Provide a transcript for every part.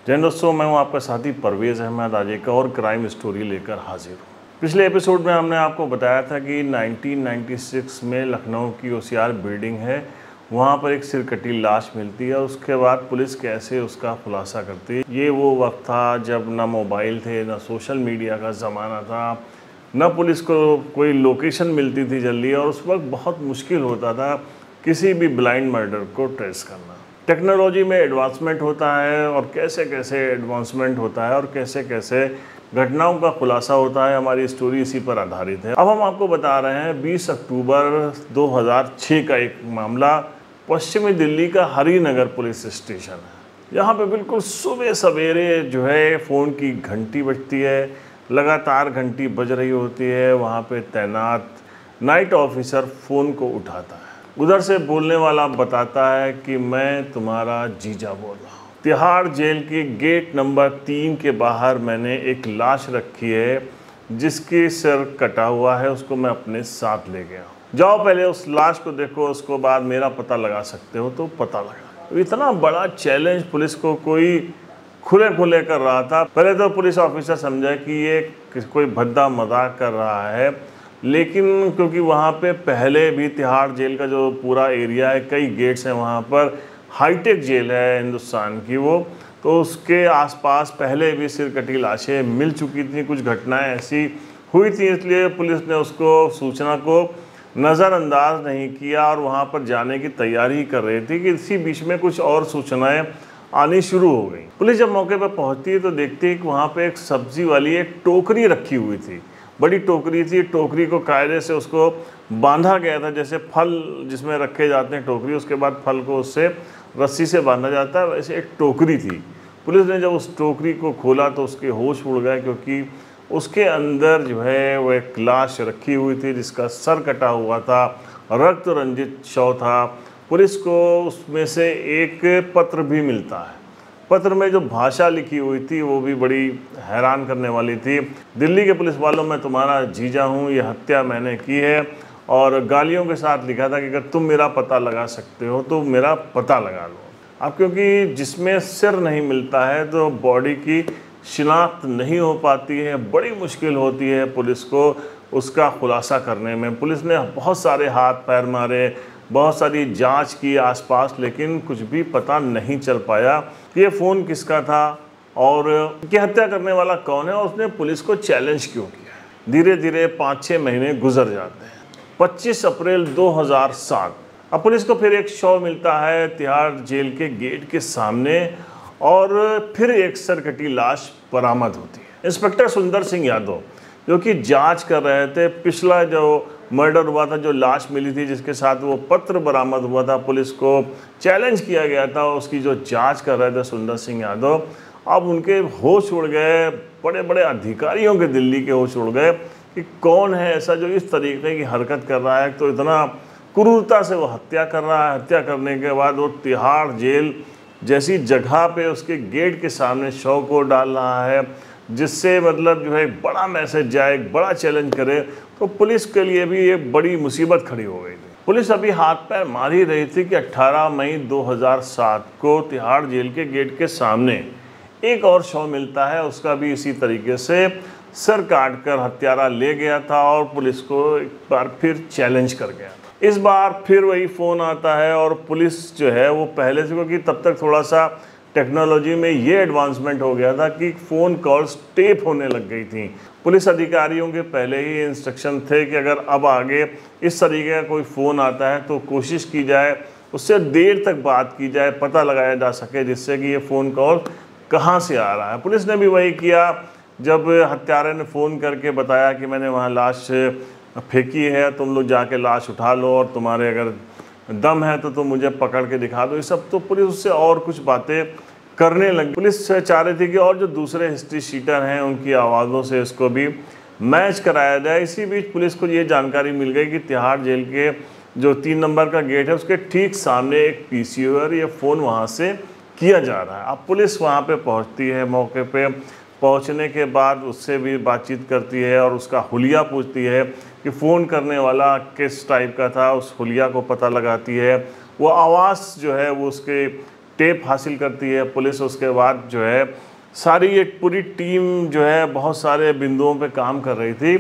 जय दोस्तों, मैं हूं आपका साथी परवेज़ अहमद। आज एक और क्राइम स्टोरी लेकर हाजिर हूं। पिछले एपिसोड में हमने आपको बताया था कि 1996 में लखनऊ की ओसियार बिल्डिंग है, वहां पर एक सिरकटी लाश मिलती है। उसके बाद पुलिस कैसे उसका खुलासा करती है। ये वो वक्त था जब ना मोबाइल थे, ना सोशल मीडिया का ज़माना था, न पुलिस को कोई लोकेशन मिलती थी जल्दी, और उस वक्त बहुत मुश्किल होता था किसी भी ब्लाइंड मर्डर को ट्रेस करना। टेक्नोलॉजी में एडवांसमेंट होता है और कैसे कैसे एडवांसमेंट होता है और कैसे कैसे घटनाओं का खुलासा होता है। हमारी स्टोरी इसी पर आधारित है। अब हम आपको बता रहे हैं 20 अक्टूबर 2006 का एक मामला। पश्चिमी दिल्ली का हरिनगर पुलिस स्टेशन है। यहाँ पे बिल्कुल सुबह सवेरे जो है फ़ोन की घंटी बजती है, लगातार घंटी बज रही होती है। वहाँ पे तैनात नाइट ऑफिसर फ़ोन को उठाता है। उधर से बोलने वाला बताता है कि मैं तुम्हारा जीजा बोल रहा हूँ। तिहाड़ जेल के गेट नंबर 3 के बाहर मैंने एक लाश रखी है जिसकी सिर कटा हुआ है, उसको मैं अपने साथ ले गया हूँ। जाओ पहले उस लाश को देखो, उसको बाद मेरा पता लगा सकते हो तो पता लगा। तो इतना बड़ा चैलेंज पुलिस को कोई खुले खुले कर रहा था। पहले तो पुलिस ऑफिसर समझा कि ये कोई भद्दा मजाक कर रहा है, लेकिन क्योंकि वहाँ पे पहले भी तिहाड़ जेल का जो पूरा एरिया है, कई गेट्स हैं वहाँ पर, हाईटेक जेल है हिंदुस्तान की वो, तो उसके आसपास पहले भी सिरकटी लाशें मिल चुकी थी, कुछ घटनाएं ऐसी हुई थी, इसलिए पुलिस ने उसको सूचना को नज़रअंदाज नहीं किया और वहाँ पर जाने की तैयारी कर रही थी कि इसी बीच में कुछ और सूचनाएं आनी शुरू हो गई। पुलिस जब मौके पर पहुँचती है तो देखती है कि वहाँ पर एक सब्जी वाली एक टोकरी रखी हुई थी, बड़ी टोकरी थी। टोकरी को कायदे से उसको बांधा गया था, जैसे फल जिसमें रखे जाते हैं टोकरी, उसके बाद फल को उससे रस्सी से बांधा जाता है, वैसे एक टोकरी थी। पुलिस ने जब उस टोकरी को खोला तो उसके होश उड़ गए, क्योंकि उसके अंदर जो है वो एक लाश रखी हुई थी जिसका सर कटा हुआ था, रक्त रंजित शव था। पुलिस को उसमें से एक पत्र भी मिलता है। पत्र में जो भाषा लिखी हुई थी वो भी बड़ी हैरान करने वाली थी। दिल्ली के पुलिस वालों, मैं तुम्हारा जीजा हूँ, ये हत्या मैंने की है, और गालियों के साथ लिखा था कि अगर तुम मेरा पता लगा सकते हो तो मेरा पता लगा लो। अब क्योंकि जिसमें सिर नहीं मिलता है तो बॉडी की शिनाख्त नहीं हो पाती है, बड़ी मुश्किल होती है पुलिस को उसका खुलासा करने में। पुलिस ने बहुत सारे हाथ पैर मारे, बहुत सारी जांच की आसपास, लेकिन कुछ भी पता नहीं चल पाया कि ये फ़ोन किसका था और कि हत्या करने वाला कौन है और उसने पुलिस को चैलेंज क्यों किया। धीरे धीरे 5-6 महीने गुजर जाते हैं। 25 अप्रैल 2007 अब पुलिस को फिर एक शव मिलता है तिहाड़ जेल के गेट के सामने, और फिर एक सिरकटी लाश बरामद होती है। इंस्पेक्टर सुंदर सिंह यादव, जो कि जांच कर रहे थे, पिछला जो मर्डर हुआ था, जो लाश मिली थी जिसके साथ वो पत्र बरामद हुआ था, पुलिस को चैलेंज किया गया था, उसकी जो जांच कर रहे थे सुंदर सिंह यादव, अब उनके होश उड़ गए। बड़े बड़े अधिकारियों के दिल्ली के होश उड़ गए कि कौन है ऐसा जो इस तरीके की हरकत कर रहा है। तो इतना क्रूरता से वो हत्या कर रहा है। हत्या करने के बाद वो तिहाड़ जेल जैसी जगह पे उसके गेट के सामने शव को डाल रहा है, जिससे मतलब जो है एक बड़ा मैसेज जाए, एक बड़ा चैलेंज करे। तो पुलिस के लिए भी एक बड़ी मुसीबत खड़ी हो गई थी। पुलिस अभी हाथ पैर मार ही रही थी कि 18 मई 2007 को तिहाड़ जेल के गेट के सामने एक और शव मिलता है। उसका भी इसी तरीके से सर काट कर हत्यारा ले गया था और पुलिस को एक बार फिर चैलेंज कर गया। इस बार फिर वही फ़ोन आता है और पुलिस जो है वो पहले से, क्योंकि तब तक थोड़ा सा टेक्नोलॉजी में ये एडवांसमेंट हो गया था कि फ़ोन कॉल्स टेप होने लग गई थी। पुलिस अधिकारियों के पहले ही इंस्ट्रक्शन थे कि अगर अब आगे इस तरीके का कोई फ़ोन आता है तो कोशिश की जाए उससे देर तक बात की जाए, पता लगाया जा सके जिससे कि ये फ़ोन कॉल कहाँ से आ रहा है। पुलिस ने भी वही किया। जब हत्यारे ने फ़ोन करके बताया कि मैंने वहाँ लाश फेंकी है, तुम लोग जाके लाश उठा लो और तुम्हारे अगर दम है तो तुम मुझे पकड़ के दिखा दो, ये सब, तो पुलिस उससे और कुछ बातें करने लगी। पुलिस चाह रही थी कि और जो दूसरे हिस्ट्री शीटर हैं उनकी आवाज़ों से इसको भी मैच कराया जाए। इसी बीच पुलिस को ये जानकारी मिल गई कि तिहाड़ जेल के जो 3 नंबर का गेट है उसके ठीक सामने एक पीसीओ है और ये फ़ोन वहाँ से किया जा रहा है। अब पुलिस वहाँ पे पहुँचती है। मौके पे पहुँचने के बाद उससे भी बातचीत करती है और उसका हुलिया पूछती है कि फ़ोन करने वाला किस टाइप का था। उस हुलिया को पता लगाती है। वो आवाज़ जो है वो उसके टेप हासिल करती है पुलिस। उसके बाद जो है सारी एक पूरी टीम जो है बहुत सारे बिंदुओं पे काम कर रही थी।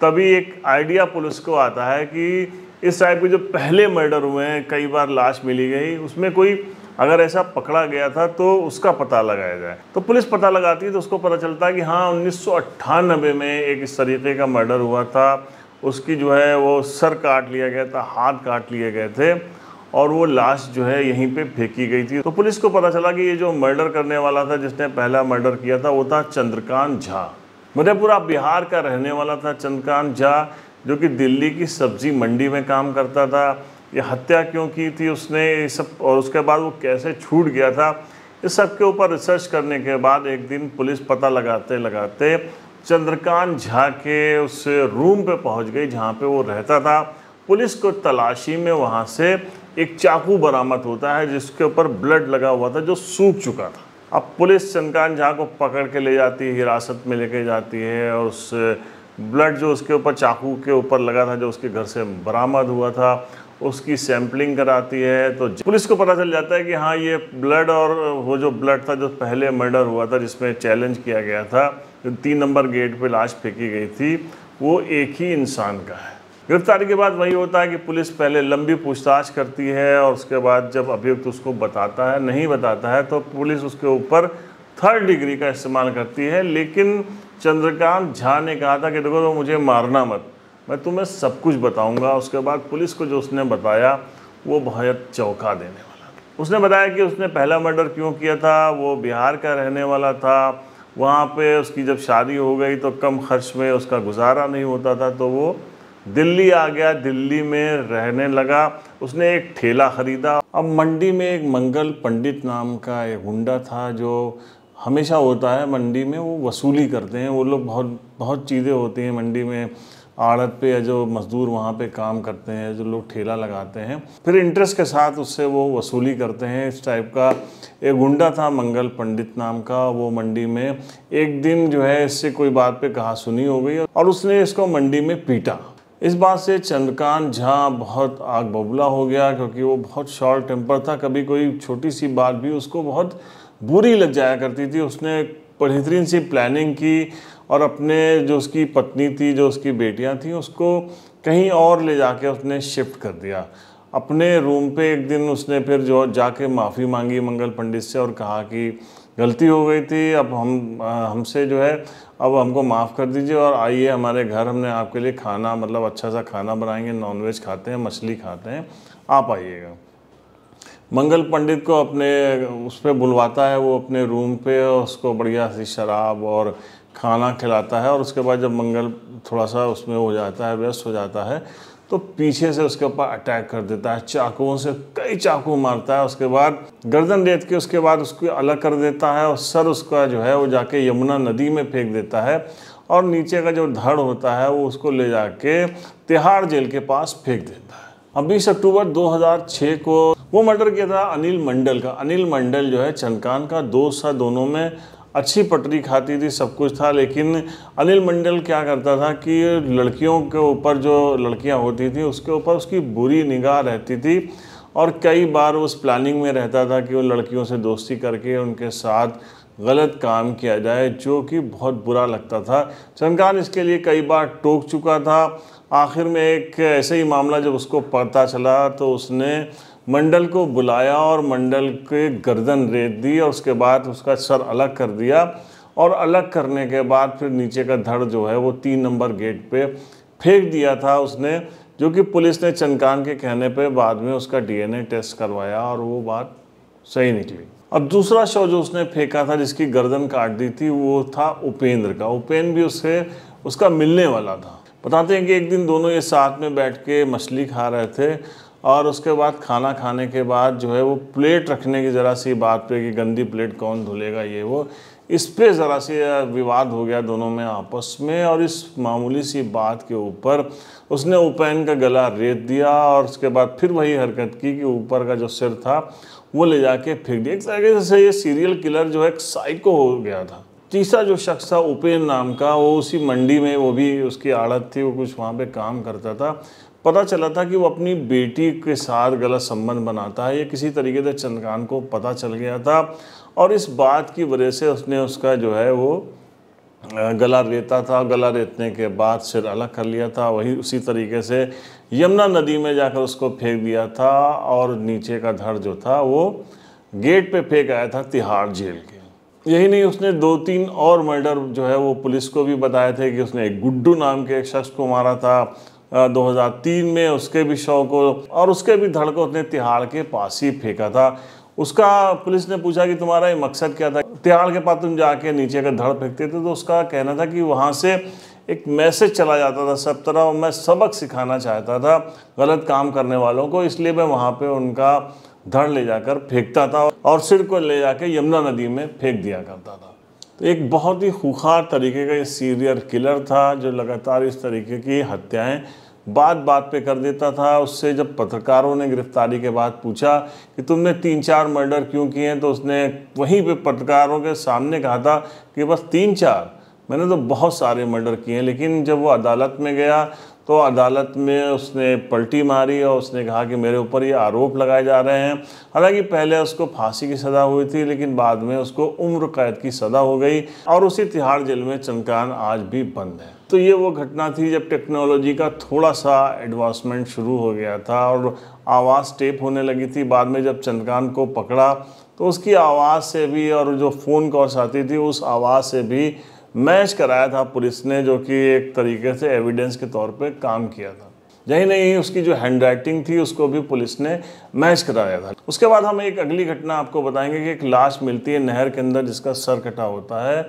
तभी एक आइडिया पुलिस को आता है कि इस टाइप के जो पहले मर्डर हुए हैं, कई बार लाश मिली गई, उसमें कोई अगर ऐसा पकड़ा गया था तो उसका पता लगाया जाए। तो पुलिस पता लगाती है तो उसको पता चलता है कि हाँ 1998 में एक इस तरीके का मर्डर हुआ था। उसकी जो है वो सर काट लिया गया था, हाथ काट लिए गए थे और वो लाश जो है यहीं पे फेंकी गई थी। तो पुलिस को पता चला कि ये जो मर्डर करने वाला था, जिसने पहला मर्डर किया था, वो था चंद्रकांत झा। मधेपुरा बिहार का रहने वाला था चंद्रकांत झा, जो कि दिल्ली की सब्जी मंडी में काम करता था। ये हत्या क्यों की थी उसने, ये सब, और उसके बाद वो कैसे छूट गया था, इस सब के ऊपर रिसर्च करने के बाद एक दिन पुलिस पता लगाते लगाते चंद्रकांत झा के उस रूम पे पहुंच गई जहाँ पे वो रहता था। पुलिस को तलाशी में वहाँ से एक चाकू बरामद होता है जिसके ऊपर ब्लड लगा हुआ था, जो सूख चुका था। अब पुलिस चंद्रकांत झा को पकड़ के ले जाती है, हिरासत में लेके जाती है, और उस ब्लड जो उसके ऊपर चाकू के ऊपर लगा था, जो उसके घर से बरामद हुआ था, उसकी सैंपलिंग कराती है। तो पुलिस को पता चल जाता है कि हाँ ये ब्लड और वो जो ब्लड था जो पहले मर्डर हुआ था जिसमें चैलेंज किया गया था, जो 3 नंबर गेट पे लाश फेंकी गई थी, वो एक ही इंसान का है। गिरफ्तारी के बाद वही होता है कि पुलिस पहले लंबी पूछताछ करती है और उसके बाद जब अभियुक्त उसको बताता है, नहीं बताता है, तो पुलिस उसके ऊपर 3rd डिग्री का इस्तेमाल करती है। लेकिन चंद्रकांत झा ने कहा था कि देखो तो मुझे मारना मत, मैं तुम्हें सब कुछ बताऊंगा। उसके बाद पुलिस को जो उसने बताया वो बहुत चौंका देने वाला था। उसने बताया कि उसने पहला मर्डर क्यों किया था, वो बिहार का रहने वाला था। वहाँ पे उसकी जब शादी हो गई तो कम खर्च में उसका गुजारा नहीं होता था, तो वो दिल्ली आ गया, दिल्ली में रहने लगा। उसने एक ठेला ख़रीदा। अब मंडी में एक मंगल पंडित नाम का एक गुंडा था, जो हमेशा होता है मंडी में, वो वसूली करते हैं। वो लोग बहुत चीज़ें होती हैं मंडी में, आड़त पे या जो मज़दूर वहाँ पे काम करते हैं, जो लोग ठेला लगाते हैं, फिर इंटरेस्ट के साथ उससे वो वसूली करते हैं। इस टाइप का एक गुंडा था मंगल पंडित नाम का। वो मंडी में एक दिन जो है इससे कोई बात पे कहा सुनी हो गई और उसने इसको मंडी में पीटा। इस बात से चंद्रकांत झा बहुत आग बबूला हो गया, क्योंकि वो बहुत शॉर्ट टेम्पर था। कभी कोई छोटी सी बात भी उसको बहुत बुरी लग जाया करती थी। उसने बेहतरीन सी प्लानिंग की और अपने जो उसकी पत्नी थी, जो उसकी बेटियां थीं, उसको कहीं और ले जाके उसने शिफ्ट कर दिया अपने रूम पे। एक दिन उसने फिर जो जाके माफ़ी मांगी मंगल पंडित से और कहा कि गलती हो गई थी, अब हमसे जो है अब हमको माफ़ कर दीजिए और आइए हमारे घर, हमने आपके लिए खाना, मतलब अच्छा सा खाना बनाएंगे, नॉनवेज खाते हैं, मछली खाते हैं, आप आइएगा। मंगल पंडित को अपने उस पर बुलवाता है वो अपने रूम पे, उसको बढ़िया सी शराब और खाना खिलाता है। और उसके बाद जब मंगल थोड़ा सा उसमें हो जाता है, व्यस्त हो जाता है, तो पीछे से उसके ऊपर अटैक कर देता है, चाकुओं से कई चाकू मारता है। उसके बाद गर्दन रेत के उसके बाद उसको अलग कर देता है और सर उसका जो है वो जाके यमुना नदी में फेंक देता है और नीचे का जो धड़ होता है वो उसको ले जाके तिहाड़ जेल के पास फेंक देता है। अब 20 अक्टूबर 2006 को वो मर्डर किया था अनिल मंडल का। अनिल मंडल जो है चंद्रकांत का दोस्त था, दोनों में अच्छी पटरी खाती थी, सब कुछ था। लेकिन अनिल मंडल क्या करता था कि लड़कियों के ऊपर, जो लड़कियां होती थी उसके ऊपर उसकी बुरी निगाह रहती थी और कई बार उस प्लानिंग में रहता था कि वो लड़कियों से दोस्ती करके उनके साथ गलत काम किया जाए, जो कि बहुत बुरा लगता था। चंद्रकांत इसके लिए कई बार टोक चुका था। आखिर में एक ऐसे ही मामला जब उसको पता चला तो उसने मंडल को बुलाया और मंडल के गर्दन रेत दी और उसके बाद उसका सर अलग कर दिया और अलग करने के बाद फिर नीचे का धड़ जो है वो 3 नंबर गेट पे फेंक दिया था उसने, जो कि पुलिस ने चंद्रकांत के कहने पे बाद में उसका DNA टेस्ट करवाया और वो बात सही निकली। अब दूसरा शव जो उसने फेंका था, जिसकी गर्दन काट दी थी, वो था उपेंद्र का। उपेंद्र भी उसका मिलने वाला था। बताते हैं कि एक दिन दोनों ये साथ में बैठ के मछली खा रहे थे और उसके बाद खाना खाने के बाद जो है वो प्लेट रखने की ज़रा सी बात पे कि गंदी प्लेट कौन धुलेगा, ये वो, इस पे ज़रा सी विवाद हो गया दोनों में आपस में। और इस मामूली सी बात के ऊपर उसने उपेंद्र का गला रेत दिया और उसके बाद फिर वही हरकत की कि ऊपर का जो सिर था वो ले जाके फेंक दिया। एक तरीके से ये सीरियल किलर जो है एक साइको हो गया था। तीसरा जो शख्स था उपेंद्र नाम का, वो उसी मंडी में, वो भी उसकी आड़त थी, वो कुछ वहाँ पे काम करता था। पता चला था कि वो अपनी बेटी के साथ गलत संबंध बनाता है। ये किसी तरीके से चंद्रकांत को पता चल गया था और इस बात की वजह से उसने उसका जो है वो गला रेता था। गला रेतने के बाद सिर अलग कर लिया था। वही उसी तरीके से यमुना नदी में जाकर उसको फेंक दिया था और नीचे का धड़ जो था वो गेट पे फेंक आया था तिहाड़ जेल के। यही नहीं, उसने 2-3 और मर्डर जो है वो पुलिस को भी बताए थे कि उसने एक गुड्डू नाम के एक शख्स को मारा था 2003 में, उसके भी शव को, और उसके भी धड़ को उसने तिहाड़ के पास ही फेंका था। उसका पुलिस ने पूछा कि तुम्हारा ये मकसद क्या था, तिहाड़ के पास तुम जाके नीचे का धड़ फेंकते थे? तो उसका कहना था कि वहाँ से एक मैसेज चला जाता था सब तरह, और मैं सबक सिखाना चाहता था गलत काम करने वालों को, इसलिए मैं वहाँ पे उनका धड़ ले जाकर फेंकता था और सिर को ले जाके यमुना नदी में फेंक दिया करता था। तो एक बहुत ही खूंखार तरीके का ये सीरियल किलर था जो लगातार इस तरीके की हत्याएं बात बात पे कर देता था। उससे जब पत्रकारों ने गिरफ्तारी के बाद पूछा कि तुमने 3-4 मर्डर क्यों किए हैं, तो उसने वहीं पे पत्रकारों के सामने कहा था कि बस 3-4, मैंने तो बहुत सारे मर्डर किए हैं। लेकिन जब वो अदालत में गया तो अदालत में उसने पलटी मारी और उसने कहा कि मेरे ऊपर ये आरोप लगाए जा रहे हैं। हालांकि पहले उसको फांसी की सज़ा हुई थी, लेकिन बाद में उसको उम्र कैद की सज़ा हो गई और उसी तिहाड़ जेल में चंद्रकांत आज भी बंद है। तो ये वो घटना थी जब टेक्नोलॉजी का थोड़ा सा एडवांसमेंट शुरू हो गया था और आवाज़ टेप होने लगी थी। बाद में जब चंद्रकांत को पकड़ा तो उसकी आवाज़ से भी और जो फ़ोन कॉल्स आती थी उस आवाज़ से भी मैच कराया था पुलिस ने, जो कि एक तरीके से एविडेंस के तौर पे काम किया था। यही नहीं, उसकी जो हैंडराइटिंग थी उसको भी पुलिस ने मैच कराया था। उसके बाद हम एक अगली घटना आपको बताएंगे कि एक लाश मिलती है नहर के अंदर जिसका सर कटा होता है,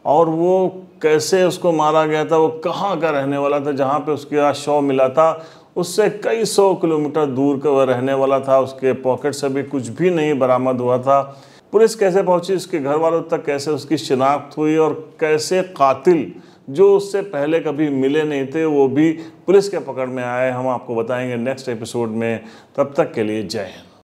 और वो कैसे उसको मारा गया था, वो कहाँ का रहने वाला था, जहाँ पे उसका शव मिला था उससे कई 100 किलोमीटर दूर का वह रहने वाला था। उसके पॉकेट से भी कुछ भी नहीं बरामद हुआ था। पुलिस कैसे पहुंची, उसके घर वालों तक कैसे उसकी शिनाख्त हुई, और कैसे कातिल जो उससे पहले कभी मिले नहीं थे वो भी पुलिस के पकड़ में आए, हम आपको बताएंगे नेक्स्ट एपिसोड में। तब तक के लिए जय हिंद।